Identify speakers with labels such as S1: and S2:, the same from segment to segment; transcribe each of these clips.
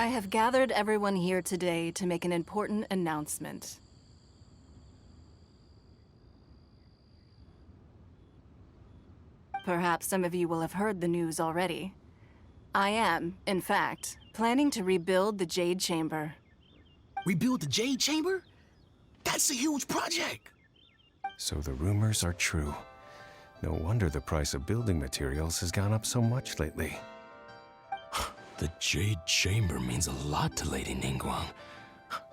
S1: I have gathered everyone here today to make an important announcement. Perhaps some of you will have heard the news already. I am, in fact, planning to rebuild the Jade Chamber.
S2: Rebuild the Jade Chamber? That's a huge project!
S3: So the rumors are true. No wonder the price of building materials has gone up so much lately.
S2: The Jade Chamber means a lot to Lady Ningguang.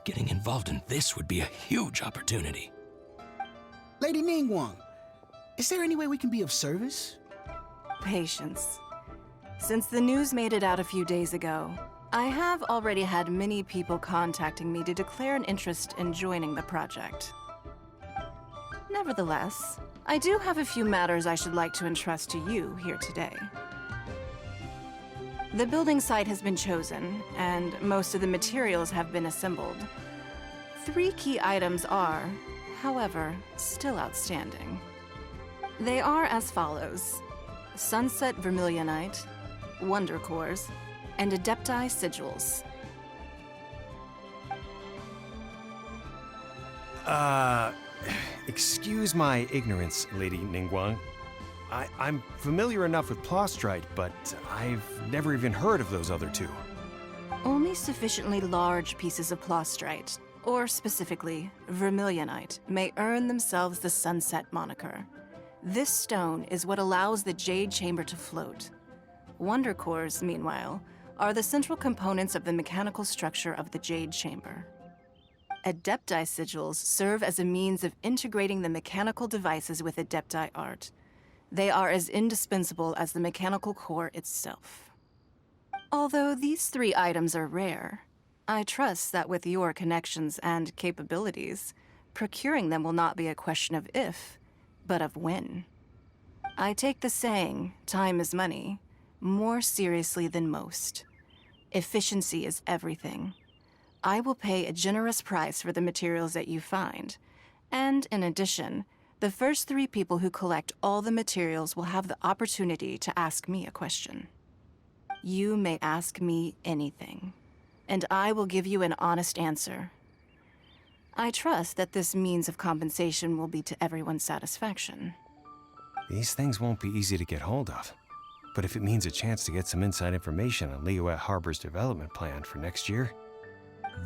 S2: Getting involved in this would be a huge opportunity.
S4: Lady Ningguang, is there any way we can be of service?
S1: Patience. Since the news made it out a few days ago, I have already had many people contacting me to declare an interest in joining the project. Nevertheless, I do have a few matters I should like to entrust to you here today. The building site has been chosen, and most of the materials have been assembled. 3 key items are, however, still outstanding. They are as follows: Sunset Vermilionite, Wonder Cores, and Adepti Sigils.
S3: Excuse my ignorance, Lady Ningguang. I'm familiar enough with Plostrite, but I've never even heard of those other 2.
S1: Only sufficiently large pieces of Plostrite, or specifically Vermilionite, may earn themselves the Sunset moniker. This stone is what allows the Jade Chamber to float. Wonder Cores, meanwhile, are the central components of the mechanical structure of the Jade Chamber. Adepti Sigils serve as a means of integrating the mechanical devices with Adepti art. They are as indispensable as the mechanical core itself. Although these 3 items are rare, I trust that with your connections and capabilities, procuring them will not be a question of if, but of when. I take the saying, time is money, more seriously than most. Efficiency is everything. I will pay a generous price for the materials that you find, and in addition, the first 3 people who collect all the materials will have the opportunity to ask me a question. You may ask me anything, and I will give you an honest answer. I trust that this means of compensation will be to everyone's satisfaction.
S3: These things won't be easy to get hold of. But if it means a chance to get some inside information on Liyue Harbor's development plan for next year,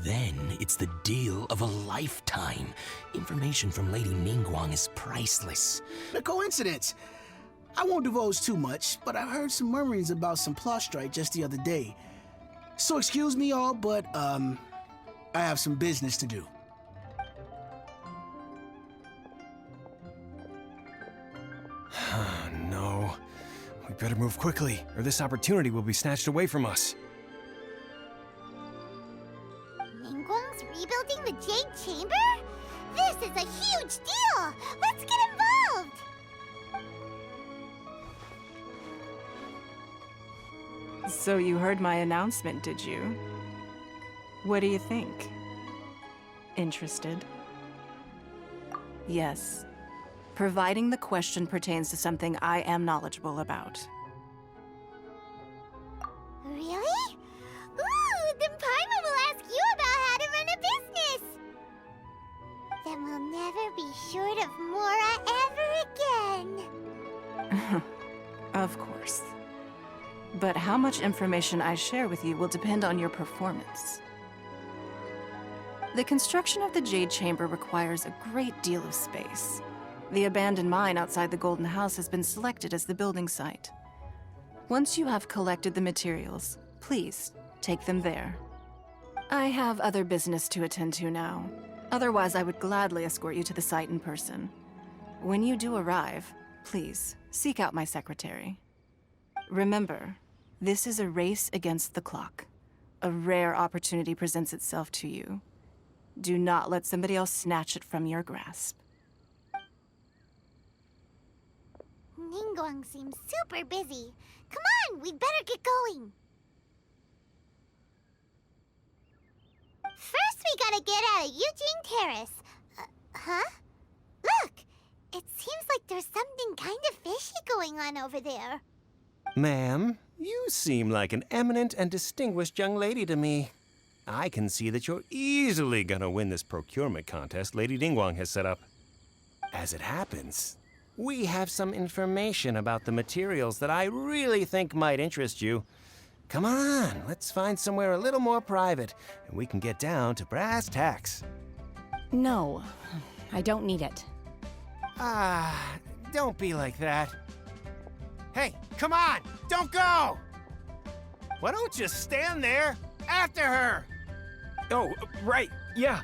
S2: Then it's the deal of a lifetime. Information from Lady Ningguang is priceless.
S4: A coincidence. I won't divulge too much, but I heard some murmurings about some Plostrite just the other day. So excuse me all, but, I have some business to do.
S3: no. We better move quickly, or this opportunity will be snatched away from us.
S5: Ningguang's rebuilding the Jade Chamber? This is a huge deal! Let's get involved!
S1: So you heard my announcement, did you? What do you think? Interested? Yes. Providing the question pertains to something I am knowledgeable about.
S5: Really? Ooh, then Paimon will ask you about how to run a business! Then we'll never be short of Mora ever again!
S1: Of course. But how much information I share with you will depend on your performance. The construction of the Jade Chamber requires a great deal of space. The abandoned mine outside the Golden House has been selected as the building site. Once you have collected the materials, please take them there. I have other business to attend to now. Otherwise, I would gladly escort you to the site in person. When you do arrive, please seek out my secretary. Remember, this is a race against the clock. A rare opportunity presents itself to you. Do not let somebody else snatch it from your grasp.
S5: Ningguang seems super busy. Come on, we'd better get going. First, we gotta get out of Eugene Terrace. Huh? Look! It seems like there's something kind of fishy going on over there.
S3: Ma'am, you seem like an eminent and distinguished young lady to me. I can see that you're easily gonna win this procurement contest Lady Dingwang has set up. As it happens, we have some information about the materials that I really think might interest you. Come on, let's find somewhere a little more private, and we can get down to brass tacks.
S6: No, I don't need it.
S3: Don't be like that. Hey, come on, don't go! Why don't you stand there after her?
S7: Oh, right, yeah.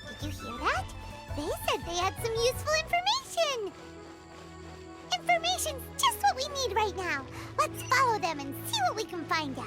S5: Did you hear that? They said they had some useful information. Information's just what we need right now. Let's follow them and see what we can find out.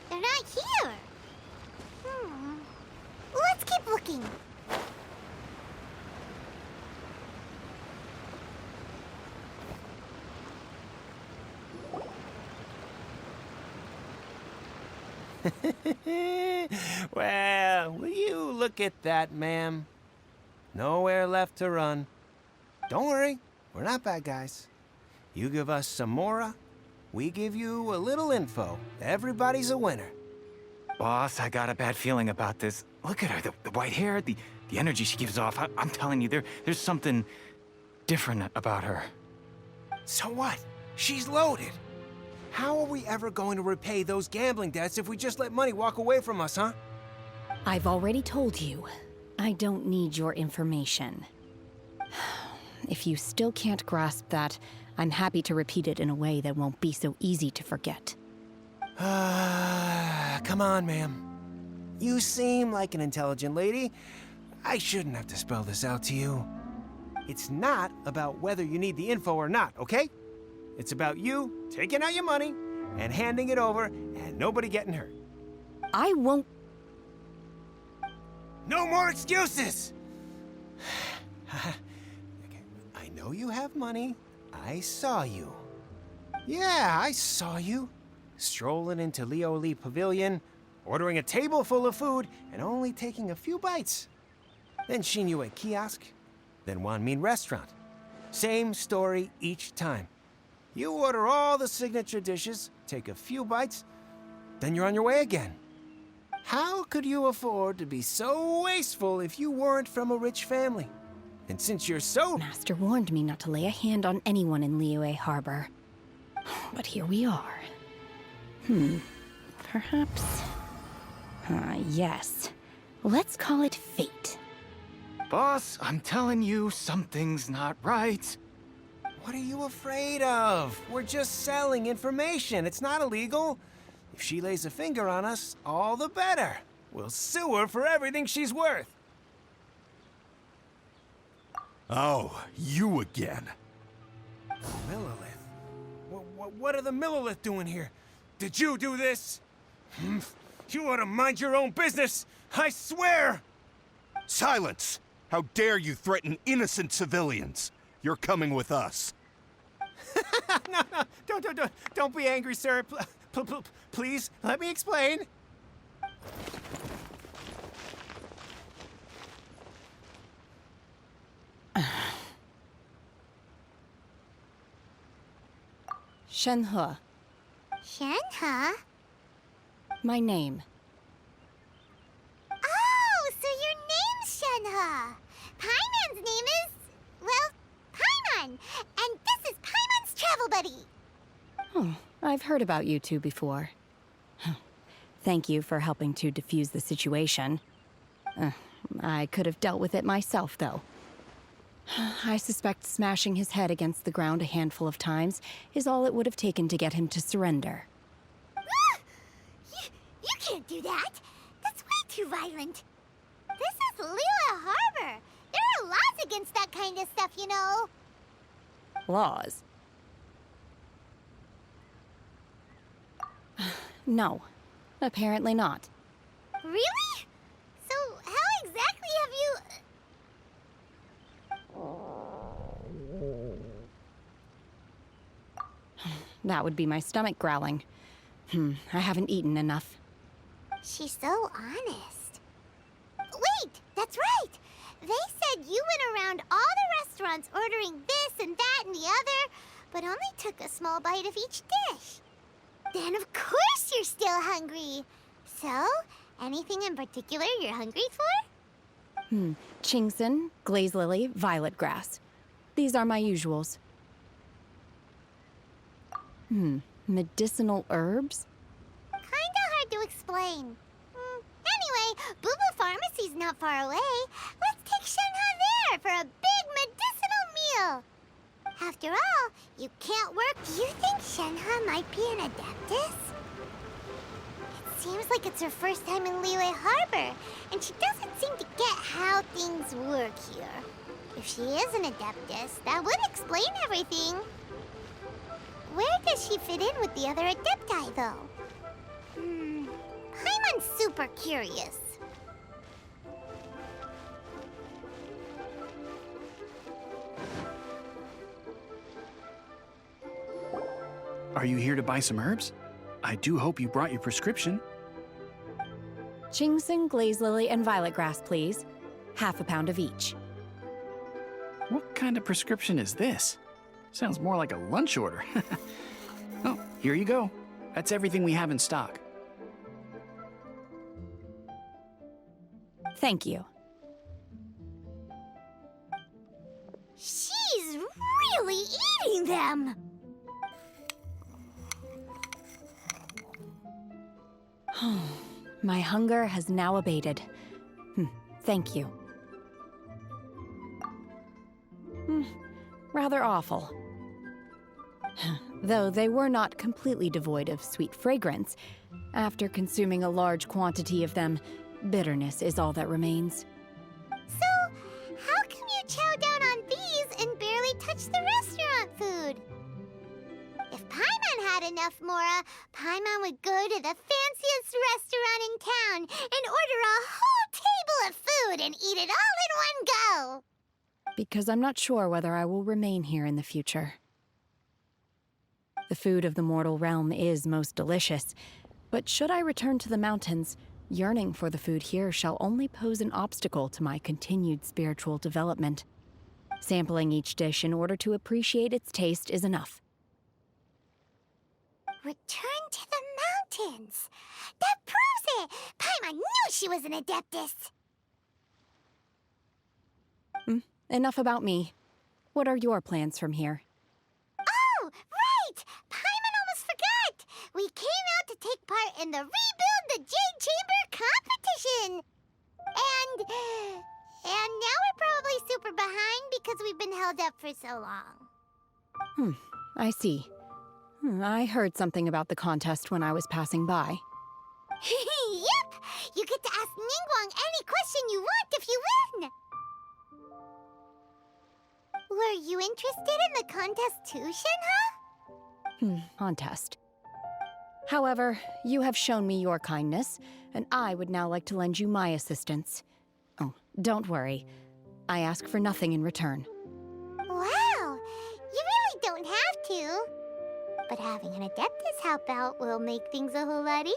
S5: They're not here. Let's keep looking.
S3: Well, will you look at that, ma'am? Nowhere left to run. Don't worry, we're not bad guys. You give us some mora, we give you a little info. Everybody's a winner.
S7: Boss, I got a bad feeling about this. Look at her, the white hair, the energy she gives off. I'm telling you, there's something different about her.
S3: So what? She's loaded. How are we ever going to repay those gambling debts if we just let money walk away from us, huh?
S6: I've already told you, I don't need your information. If you still can't grasp that, I'm happy to repeat it in a way that won't be so easy to forget.
S3: Come on, ma'am. You seem like an intelligent lady. I shouldn't have to spell this out to you. It's not about whether you need the info or not, okay? It's about you taking out your money and handing it over and nobody getting hurt.
S6: I won't.
S3: No more excuses! I know you have money. I saw you. Yeah, I saw you. Strolling into Leo Lee Pavilion, ordering a table full of food, and only taking a few bites. Then Shinyue Kiosk, then Wanmin Restaurant. Same story each time. You order all the signature dishes, take a few bites, then you're on your way again. How could you afford to be so wasteful if you weren't from a rich family? And since you're so...
S6: Master warned me not to lay a hand on anyone in Liyue Harbor. But here we are. Perhaps... yes. Let's call it fate.
S7: Boss, I'm telling you, something's not right.
S3: What are you afraid of? We're just selling information. It's not illegal. If she lays a finger on us, all the better. We'll sue her for everything she's worth.
S8: Oh, you again.
S3: Millilith? What are the Millilith doing here? Did you do this? You ought to mind your own business, I swear!
S8: Silence! How dare you threaten innocent civilians? You're coming with us.
S3: No, don't be angry, sir. Please, let me explain.
S6: Shenhe,
S5: Shenhe?
S6: my name.
S5: Oh, so your name's Shenhe. Paimon's name is, well, Paimon. And this is Paimon's travel buddy.
S6: Oh, I've heard about you two before. Thank you for helping to defuse the situation. I could have dealt with it myself, though. I suspect smashing his head against the ground a handful of times is all it would have taken to get him to surrender.
S5: You can't do that! That's way too violent! This is Liyue Harbor! There are laws against that kind of stuff, you know!
S6: Laws? No, apparently not.
S5: Really? So, how exactly have you...
S6: That would be my stomach growling. I haven't eaten enough.
S5: She's so honest. Wait, that's right! They said you went around all the restaurants ordering this and that and the other, but only took a small bite of each dish. Then of course you're still hungry. So, anything in particular you're hungry for?
S6: Chingson, glaze lily, violet grass. These are my usuals. Medicinal herbs?
S5: Kinda hard to explain. Anyway, Boo Boo Pharmacy's not far away. Let's take Shenhe there for a big medicinal meal. After all, you can't work. Do you think Shenhe might be an adeptus? It seems like it's her first time in Liyue Harbor, and she doesn't seem to get how things work here. If she is an adeptus, that would explain everything. Where does she fit in with the other adepti, though? Paimon's super curious.
S9: Are you here to buy some herbs? I do hope you brought your prescription.
S6: Chingson, glaze lily, and violet grass, please. Half a pound of each.
S9: What kind of prescription is this? Sounds more like a lunch order. Oh, here you go. That's everything we have in stock.
S6: Thank you.
S5: She's really eating them!
S6: My hunger has now abated. Thank you. Rather awful. Though they were not completely devoid of sweet fragrance, after consuming a large quantity of them, bitterness is all that remains.
S5: So, how come you chow down on these and barely touch the restaurant food? If Paimon had enough Mora, Paimon would go to the fanciest restaurant in town and order a whole table of food and eat it all in one go.
S6: Because I'm not sure whether I will remain here in the future. The food of the mortal realm is most delicious, but should I return to the mountains, yearning for the food here shall only pose an obstacle to my continued spiritual development. Sampling each dish in order to appreciate its taste is enough.
S5: Return to the mountains! That proves it! Paimon knew she was an adeptus!
S6: Enough about me. What are your plans from here?
S5: Oh, right! Paimon almost forgot! We came out to take part in the Rebuild the Jade Chamber competition! And now we're probably super behind because we've been held up for so long.
S6: I see. I heard something about the contest when I was passing by.
S5: Yep! You get to ask Ningguang any question you want if you win! Were you interested in the contest too, Shenhe?
S6: Contest. However, you have shown me your kindness, and I would now like to lend you my assistance. Oh, don't worry. I ask for nothing in return.
S5: Wow! You really don't have to. But having an adeptus help out will make things a whole lot easier.